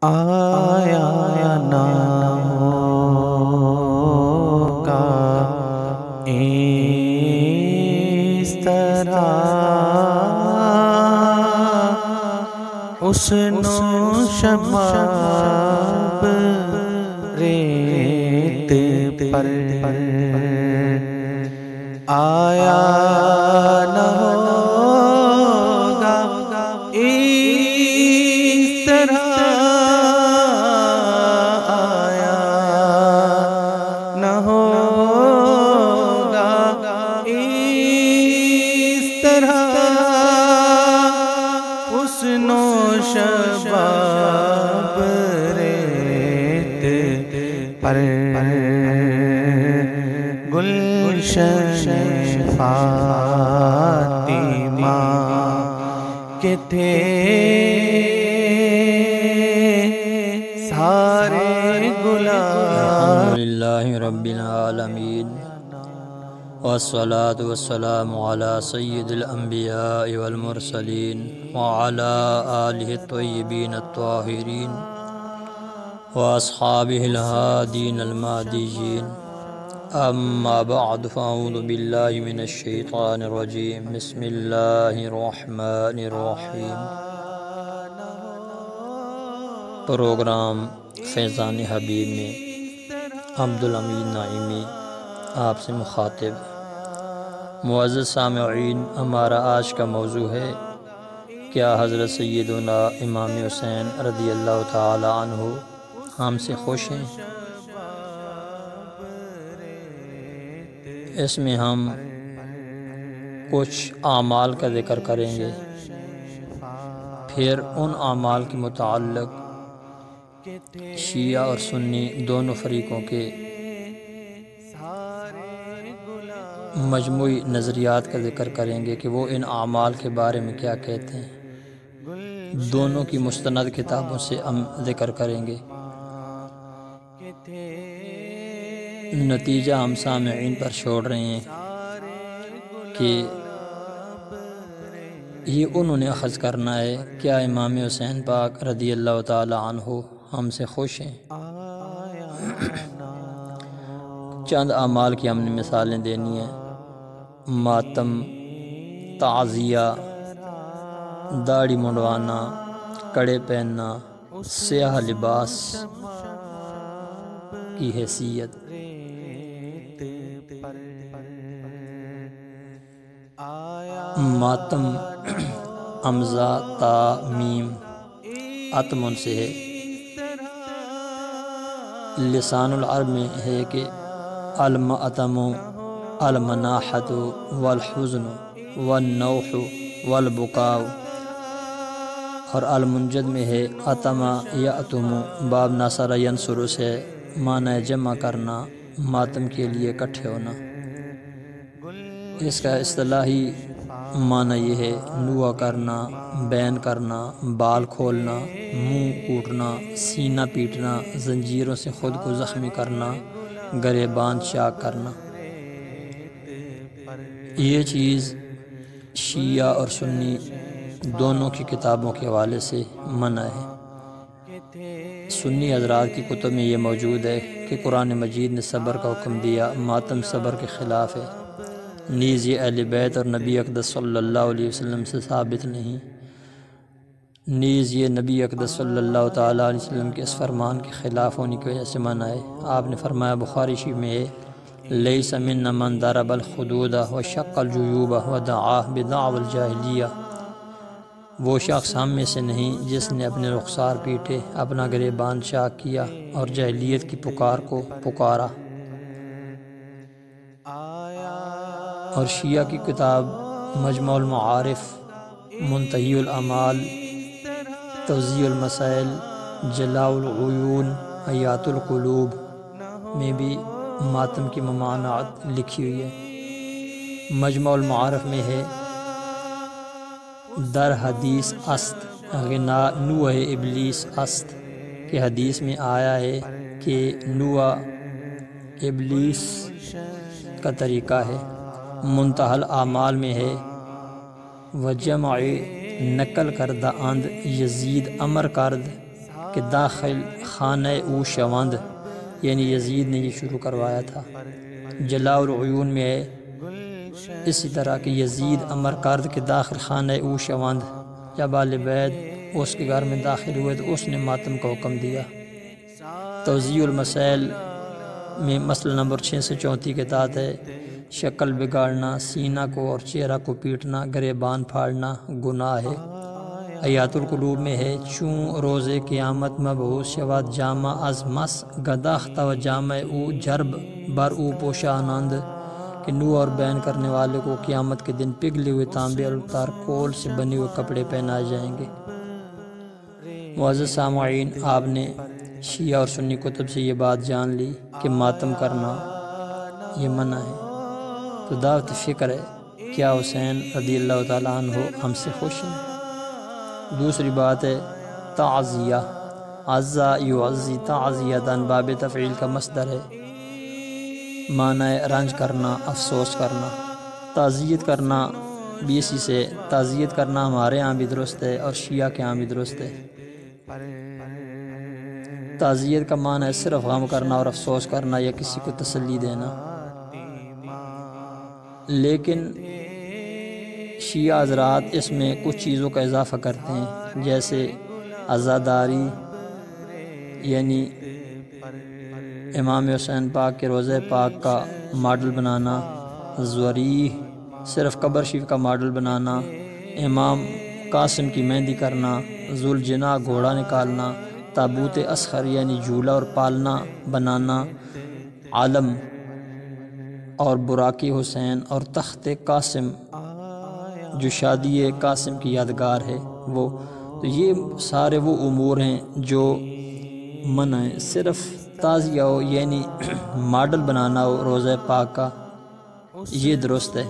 آیا ناموں کا اس طرح حسن و شباب ریت پر آیا نہ ہوگا اس طرح آیا نہ ہوگا اس طرح حسن و شباب ریت پر گلشن فاطمہ کے تھے سارے گلاب۔ الحمدللہ رب العالمین والصلاة والسلام على سید الانبیاء والمرسلین وعلى آلہ الطیبین الطاہرین واصحابہ الہادین المہدیین، اما بعد فاعوذ باللہ من الشیطان الرجیم، بسم اللہ الرحمن الرحیم۔ پروگرام فیضان حبیب میں عبدالحمید نعیمی آپ سے مخاطب۔ معزز سامعین، ہمارا آج کا موضوع ہے کیا حضرت سیدنا امام حسین رضی اللہ تعالی عنہ ہم سے خوش ہیں؟ اس میں ہم کچھ اعمال کا ذکر کریں گے، پھر ان اعمال کے متعلق شیعہ اور سنی دونوں فریقوں کے مجموعی نظریات کا ذکر کریں گے کہ وہ ان اعمال کے بارے میں کیا کہتے ہیں۔ دونوں کی مستند کتابوں سے ہم ذکر کریں گے۔ نتیجہ ہم سامعین پر چھوڑ رہے ہیں کہ یہ انہوں نے اخذ کرنا ہے کیا امام حسین پاک رضی اللہ تعالی عنہ ہم سے خوش ہیں۔ چند اعمال کی ہم نے مثالیں دینی ہیں: ماتم، تعزیہ، داڑھی منڈوانا، کڑے پہننا، سیاہ لباس کی حیثیت۔ ماتم حمزہ تا میم اتمن سے ہے۔ لسان العرب میں ہے کہ المأتم المناحۃ والحزن والنوح والبکاء، اور المنجد میں ہے اتم یأتم باب نصر ینصر سے معنی جمع کرنا، ماتم کے لیے اکٹھے ہونا۔ اس کا اصطلاحی معنی یہ ہے نوح کرنا، بین کرنا، بال کھولنا، منہ کوٹنا، سینہ پیٹنا، زنجیروں سے خود کو زخمی کرنا، گریبان چاک کرنا۔ یہ چیز شیعہ اور سنی دونوں کی کتابوں کے حوالے سے منع ہے۔ سنی حضرات کی کتب میں یہ موجود ہے کہ قرآن مجید نے صبر کا حکم دیا، ماتم صبر کے خلاف ہے، نیز یہ اہل بیت اور نبی اقدس صلی اللہ علیہ وسلم سے ثابت نہیں، نیز یہ نبی اقدس صلی اللہ تعالیٰ علیہ وسلم کے اس فرمان کے خلاف ہونے کی وجہ سے منع ہے۔ آپ نے فرمایا، بخاری شریف میں ہے، لیس منا من ضرب الخدود وشق الجیوب ودعا بدعوی الجاہلیہ، وہ شخص ہم میں سے نہیں جس نے اپنے رخسار پیٹے، اپنا گریبان چاک کیا اور جاہلیت کی پکار کو پکارا۔ اور شیعہ کی کتاب مجمع المعارف، منتہی الاعمال، توضیح المسائل، جلاء العیون، حیات القلوب میں بھی ماتم کی ممانعت لکھی ہوئی ہے۔ مجمع المعارف میں ہے، در حدیث است غنا نوح ابلیس است، کہ حدیث میں آیا ہے کہ نوح ابلیس کا طریقہ ہے۔ منتہی الاعمال میں ہے، وجمع نقل کردہ اند یزید امر کرد کہ داخل خانہ او شوند یعنی یزید نے یہ شروع کروایا تھا۔ جلاء العیون میں ہے اسی طرح کہ یزید امر کرد کہ داخل خانہ او شوند، جب اہل بیت اس کے گھر میں داخل ہوئے تو اس نے ماتم کا حکم دیا۔ توضیح المسائل میں مسئلہ نمبر 634 کے تحت ہے شکل بگاڑنا، سینہ کو اور چہرہ کو پیٹنا، گریبان پھاڑنا گناہ ہے۔ حیات القلوب میں ہے چون روز قیامت مبعوث شود جامع از مس گداخت و جامع او جرب بر او پوشا آنند، کہ نو اور بیان کرنے والے کو قیامت کے دن پگھلے ہوئے تانبے اور تارکول سے بنے ہوئے کپڑے پہنائے جائیں گے۔ معزز سامعین، آپ نے شیعہ اور سنی کتب سے یہ بات جان لی کہ ماتم کرنا یہ منع ہے، تو دعوت فکر ہے کیا حسین رضی اللہ تعالیٰ عنہ ہم سے خوش ہیں؟ دوسری بات ہے تعزیہ، عزا یعزی تعزیتاً باب تفعیل کا مصدر ہے، معنی ہے رنج کرنا، افسوس کرنا۔ تعزیت کرنا بھی اسی سے، تعزیت کرنا ہمارے ہاں بھی درست ہے اور شیعہ کے ہاں بھی درست ہے۔ تعزیت کا معنی ہے صرف غم کرنا اور افسوس کرنا یا کسی کو تسلی دینا، لیکن شیعہ حضرات اس میں کچھ چیزوں کا اضافہ کرتے ہیں، جیسے عزاداری یعنی امام حسین پاک کے روضہ پاک کا ماڈل بنانا، ضریح صرف قبر شریف کا ماڈل بنانا، امام قاسم کی مہندی کرنا، ذوالجناح گھوڑا نکالنا، تابوت اصغر یعنی جھولا اور پالنا بنانا، عالم اور براقی حسین اور تخت قاسم جو شادی قاسم کی یادگار ہے وہ، تو یہ سارے وہ امور ہیں جو منع ہیں۔ صرف تعزیہ ہو یعنی ماڈل بنانا ہو روضہ پاک کا، یہ درست ہے۔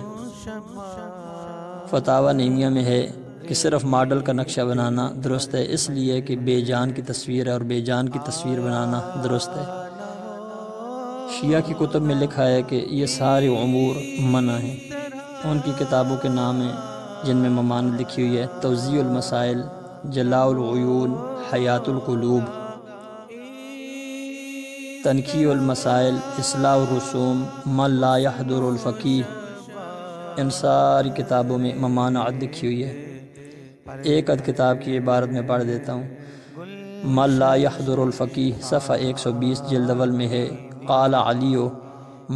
فتاوی نعیمیہ میں ہے کہ صرف ماڈل کا نقشہ بنانا درست ہے، اس لیے کہ بے جان کی تصویر ہے اور بے جان کی تصویر بنانا درست ہے۔ شیعہ کی کتب میں لکھا ہے کہ یہ سارے امور منع ہیں۔ ان کی کتابوں کے نام ہیں جن میں ممانعت لکھی ہوئی ہے: توضیح المسائل، جلاء العیون، حیات القلوب، تنقیح المسائل، اصلاح الرسوم، من لا یحضر الفقیہ۔ ان ساری کتابوں میں ممانعت لکھی ہوئی ہے۔ ایک ادھ کتاب کی عبارت میں پڑھ دیتا ہوں۔ من لا یحضر الفقیہ صفحہ 120 جلد اول میں ہے: قال علی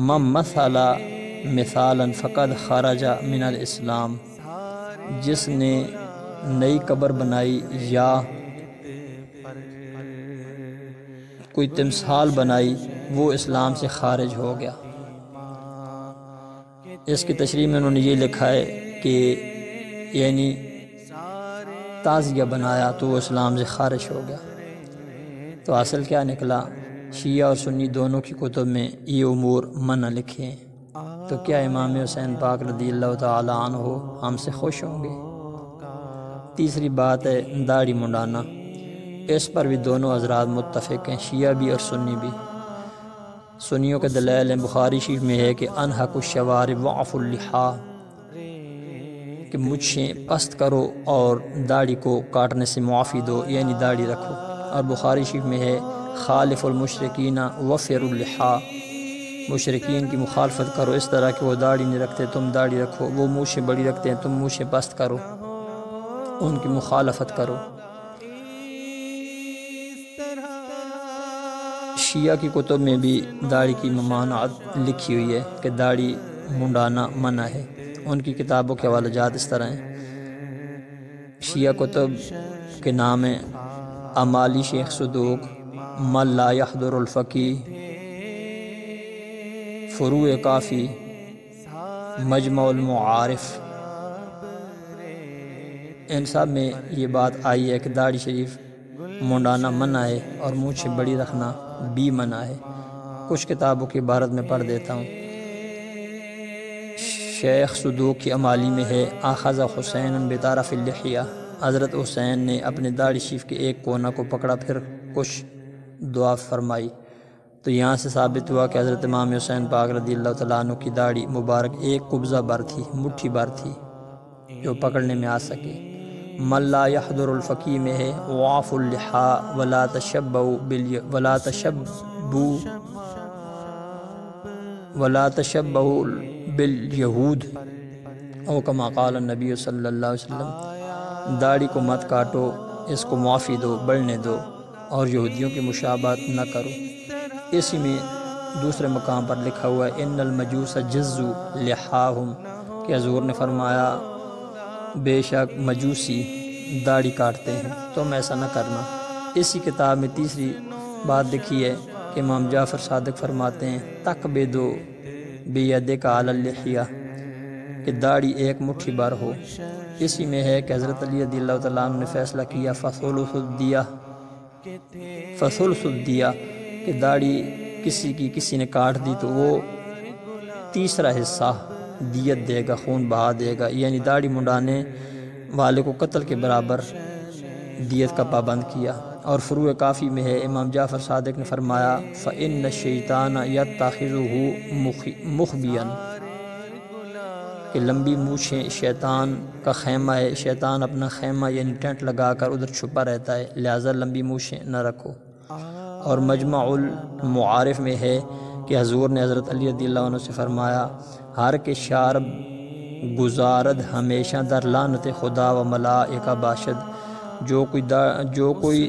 من مثل مثالا فقد خرج من الاسلام، جس نے نئی قبر بنائی یا کوئی تمثال بنائی وہ اسلام سے خارج ہو گیا۔ اس کی تشریح میں انہوں نے یہ لکھا ہے کہ یعنی تعزیہ بنایا تو وہ اسلام سے خارج ہو گیا۔ تو حاصل کیا نکلا؟ شیعہ اور سنی دونوں کی کتب میں یہ امور منع لکھے ہیں، تو کیا امام حسین پاک رضی اللہ تعالی عنہ ہم سے خوش ہوں گے؟ تیسری بات ہے داڑھی منڈانا، اس پر بھی دونوں حضرات متفق ہیں، شیعہ بھی اور سنی بھی۔ سنیوں کے دلائل ہیں، بخاری شریف میں ہے کہ انحق الشوارب وعف اللحا، کہ مجھے پست کرو اور داڑھی کو کاٹنے سے معافی دو یعنی داڑھی رکھو۔ اور بخاری شریف میں ہے خالف المشرکین وفر اللحا، مشرکین کی مخالفت کرو اس طرح کہ وہ داڑھی نہیں رکھتے تم داڑھی رکھو، وہ مونچھیں بڑی رکھتے ہیں تم مونچھیں پست کرو، ان کی مخالفت کرو۔ شیعہ کی کتب میں بھی داڑھی کی ممانعت لکھی ہوئی ہے کہ داڑھی منڈانا منع ہے۔ ان کی کتابوں کے حوالہ جات اس طرح ہیں۔ شیعہ کتب کے نام ہیں: امالی شیخ صدوق، من لا یحضر الفقیہ، فروع کافی، مجمع المعارف۔ ان سب میں یہ بات آئی ہے کہ داڑھی شریف منڈانا منع ہے اور مونچھیں بڑی رکھنا بھی منع ہے۔ کچھ کتابوں کی عبارت میں پڑھ دیتا ہوں۔ شیخ صدوق کی امالی میں ہے اخذ حسین بطرف اللحیہ، حضرت حسین نے اپنے داڑھی شریف کے ایک کونا کو پکڑا پھر کچھ دعا فرمائی۔ تو یہاں سے ثابت ہوا کہ حضرت امام حسین پاک رضی اللہ تعالیٰ عنہ کی داڑھی مبارک ایک قبضہ بھر تھی، مٹھی بھر تھی جو پکڑنے میں آ سکے۔ من لا يحضر الفقی میں ہے واف اللحا ولا تشبہوا بالیہود او کما قال النبی صلی اللہ علیہ وسلم، داڑھی کو مت کاٹو، اس کو معافی دو، بڑھنے دو، اور یہودیوں کی مشابہت نہ کرو۔ اسی میں دوسرے مقام پر لکھا ہوا ہے ان المجوس جزوا لحاہم، کہ حضور نے فرمایا بے شک مجوسی داڑھی کاٹتے ہیں، تم ایسا نہ کرنا۔ اسی کتاب میں تیسری بات لکھی ہے کہ امام جعفر صادق فرماتے ہیں تقبضوا بیدک علی اللحیہ، کہ داڑھی ایک مٹھی بھر ہو۔ اسی میں ہے کہ حضرت علی رضی اللہ تعالیٰ عنہ نے فیصلہ کیا فثلث الدیہ، کہ داڑھی کسی نے کاٹ دی تو وہ تیسرا حصہ دیت دے گا، خون بہا دے گا، یعنی داڑھی منڈانے والے کو قتل کے برابر دیت کا پابند کیا۔ اور فروع کافی میں ہے امام جعفر صادق نے فرمایا فَإِنَّ الشَّيْطَانَ يَتَّخِذُهُ مُخْبِيًا، کہ لمبی مونچھیں شیطان کا خیمہ ہے، شیطان اپنا خیمہ یعنی ٹینٹ لگا کر ادھر چھپا رہتا ہے، لہٰذا لمبی مونچھیں نہ رکھو۔ اور مجمع المعارف میں ہے کہ حضور نے حضرت علی رضی اللہ عنہ سے فرمایا ہر کے شارب گزارد ہمیشہ در لعنت خدا و ملائکہ باشد، جو کوئی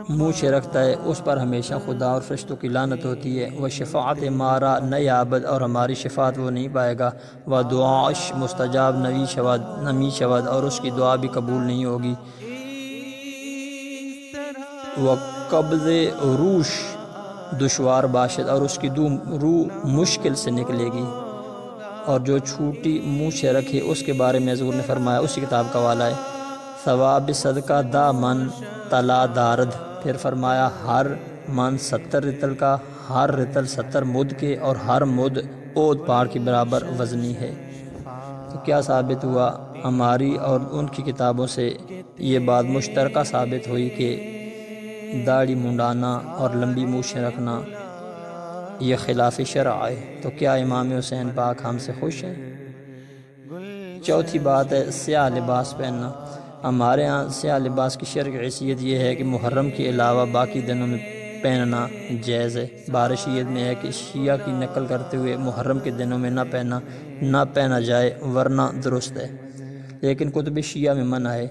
مونچھیں رکھتا ہے اس پر ہمیشہ خدا اور فرشتوں کی لعنت ہوتی ہے۔ وہ شفاعت مارا نہ عابد، اور ہماری شفاعت وہ نہیں پائے گا۔ وہ دعاش مستجاب نمی شود، اور اس کی دعا بھی قبول نہیں ہوگی۔ وہ قبض روش دشوار باشد، اور اس کی روح مشکل سے نکلے گی۔ اور جو چھوٹی مونچھیں رکھے اس کے بارے میں حضور نے فرمایا، اسی کتاب کا حوالہ ہے ثواب صدقہ دا من تلا دارد، پھر فرمایا ہر من 70 رتل کا، ہر رتل 70 مد کے، اور ہر مد عود پہاڑ کے برابر وزنی ہے۔ تو کیا ثابت ہوا؟ ہماری اور ان کی کتابوں سے یہ بات مشترکہ ثابت ہوئی کہ داڑھی منڈانا اور لمبی مونچھیں رکھنا یہ خلاف شرع ہے۔ تو کیا امام حسین پاک ہم سے خوش ہیں؟ چوتھی بات ہے سیاہ لباس پہننا۔ ہمارے ہاں سیاہ لباس کی شرعی حیثیت یہ ہے کہ محرم کے علاوہ باقی دنوں میں پہننا جائز ہے۔ بارشیت میں ہے کہ شیعہ کی نقل کرتے ہوئے محرم کے دنوں میں نہ پہنا جائے ورنہ درست ہے، لیکن کتب شیعہ میں منع ہے۔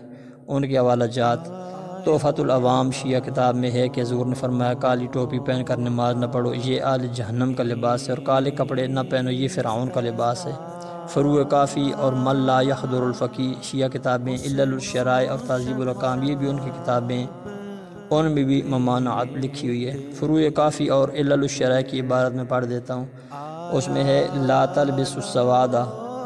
ان کے حوالہ جات تحفۃ العوام شیعہ کتاب میں ہے کہ حضور نے فرمایا کالی ٹوپی پہن کر نماز نہ پڑھو، یہ آل جہنم کا لباس ہے، اور کالے کپڑے نہ پہنو، یہ فرعون کا لباس ہے۔ فروع کافی اور من لا یحضر الفقی شیعہ کتابیں، علل الشرائع اور تہذیب الاحکام یہ بھی ان کی کتابیں، ان میں بھی ممانعت لکھی ہوئی ہے۔ فروع کافی اور علل الشرائع کی عبارت میں پڑھ دیتا ہوں، اس میں ہے لا تلبس السواد،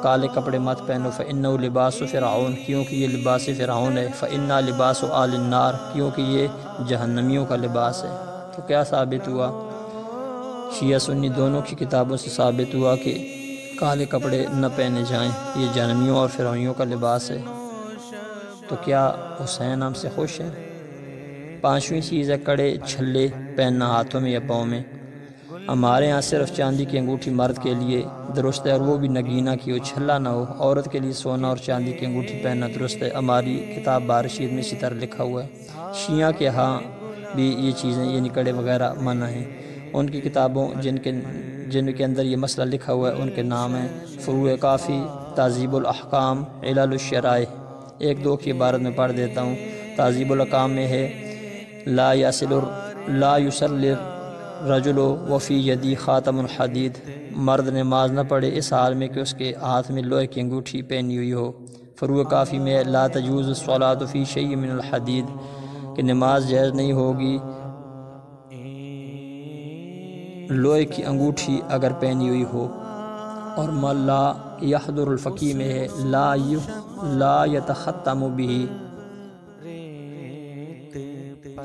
کالے کپڑے مت پہنو، فإنہ لباس فرعون، کیونکہ یہ لباس فرعون ہے، فإنہ لباس آل النار، کیونکہ یہ جہنمیوں کا لباس ہے۔ تو کیا ثابت ہوا؟ شیعہ سنی دونوں کی کتابوں سے ثابت ہوا کہ کالے کپڑے نہ پہنے جائیں، یہ جہنمیوں اور فرعونیوں کا لباس ہے۔ تو کیا حسین ہم سے خوش ہیں؟ پانچویں چیز ہے کڑے چھلے پہننا ہاتھوں میں یا پاؤں میں۔ ہمارے ہاں صرف چاندی کی انگوٹھی مرد کے لیے درست ہے، اور وہ بھی نگینہ کی ہو، چھلا نہ ہو۔ عورت کے لیے سونا اور چاندی کی انگوٹھی پہننا درست ہے، ہماری کتاب بارشید میں اسی طرح لکھا ہوا ہے۔ شیعہ کے ہاں بھی یہ چیزیں یعنی کڑے وغیرہ منع ہیں۔ ان کی کتابوں جن کے اندر یہ مسئلہ لکھا ہوا ہے ان کے نام ہیں فروع کافی، تہذیب الاحکام، علل الشرائع۔ ایک دو کی عبارت میں پڑھ دیتا ہوں۔ تہذیب الاحکام میں ہے لا یصلی الرجل وفی یدی خاتم الحدید، مرد نماز نہ پڑھے اس حال میں کہ اس کے ہاتھ میں لوہے کی انگوٹھی پہنی ہوئی ہو۔ فروع کافی میں ہے لا تجوز الصلاۃ فی شیء من الحدید، کہ نماز جائز نہیں ہوگی لوہے کی انگوٹھی اگر پہنی ہوئی ہو۔ اور من لا یحضر الفقی میں ہے لا یتختم به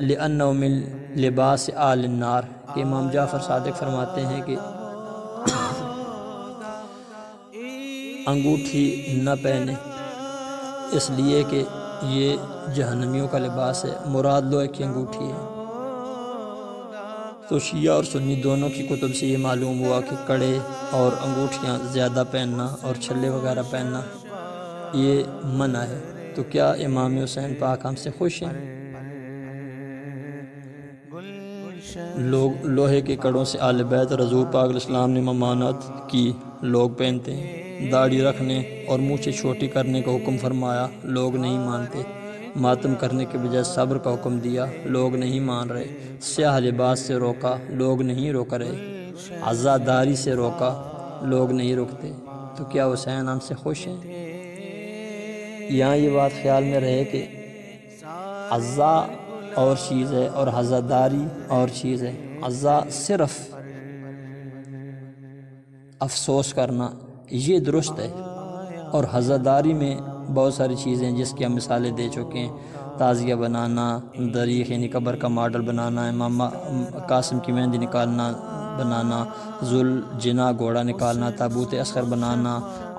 لأنه من لباس آل النار، کہ امام جعفر صادق فرماتے ہیں کہ انگوٹھی نہ پہنے اس لیے کہ یہ جہنمیوں کا لباس ہے، مراد لوہے کی انگوٹھی ہے۔ تو شیعہ اور سنی دونوں کی کتب سے یہ معلوم ہوا کہ کڑے اور انگوٹھیاں زیادہ پہننا اور چھلے وغیرہ پہننا یہ منع ہے۔ تو کیا امام حسین پاک ہم سے خوش ہیں؟ لوگ لوہے کے کڑوں سے آل بیت رسول پاک علیہ السلام نے ممانعت کی، لوگ پہنتے ہیں۔ داڑھی رکھنے اور مونچھیں چھوٹی کرنے کا حکم فرمایا، لوگ نہیں مانتے۔ ماتم کرنے کے بجائے صبر کا حکم دیا، لوگ نہیں مان رہے۔ سیاہ لباس سے روکا، لوگ نہیں روک رہے۔ عزاداری سے روکا، لوگ نہیں رکتے۔ تو کیا حسین ہم سے خوش ہیں؟ یہاں یہ بات خیال میں رہے کہ عزا اور چیز ہے اور عزاداری اور چیز ہے۔ عزا صرف افسوس کرنا یہ درست ہے، اور عزاداری میں بہت ساری چیزیں جس کی ہم مثالیں دے چکے ہیں، تعزیہ بنانا، دریخ یعنی قبر کا ماڈل بنانا، امام قاسم کی مہندی نکالنا بنانا، ذوالجناح گھوڑا نکالنا، تابوت اصغر بنانا،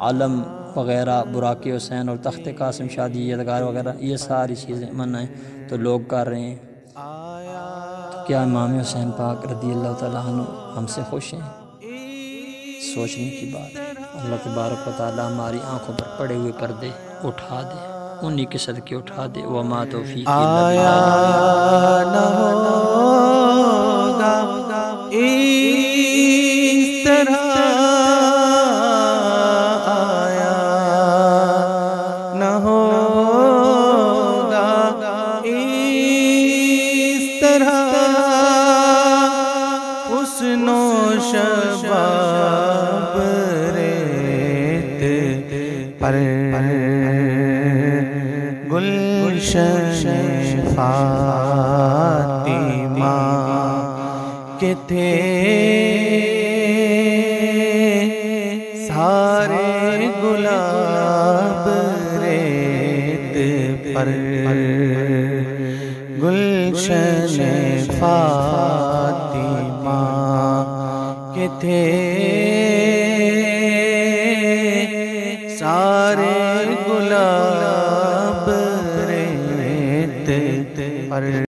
علم وغیرہ، براق حسین اور تخت قاسم شادی یادگار وغیرہ، یہ ساری چیزیں منع ہیں تو لوگ کر رہے ہیں۔ تو کیا امام حسین پاک رضی اللہ تعالیٰ عنہ ہم سے خوش ہیں؟ سوچنے کی بات ہے۔ اللہ تبارک و تعالیٰ ہماری آنکھوں پر پڑے ہوئے پردے اٹھا دے، انہی کے صدقے اٹھا دے۔ وما توفیقی الا آیا باللہ۔ نہ ہوگا اس طرح، آیا نہ ہوگا اس طرح، حسن و شباب ریت پر گلشن فاطمہ کے تھے سارے گلاب ریت پر، گلشن فاطمہ کے تھے سارے گلاب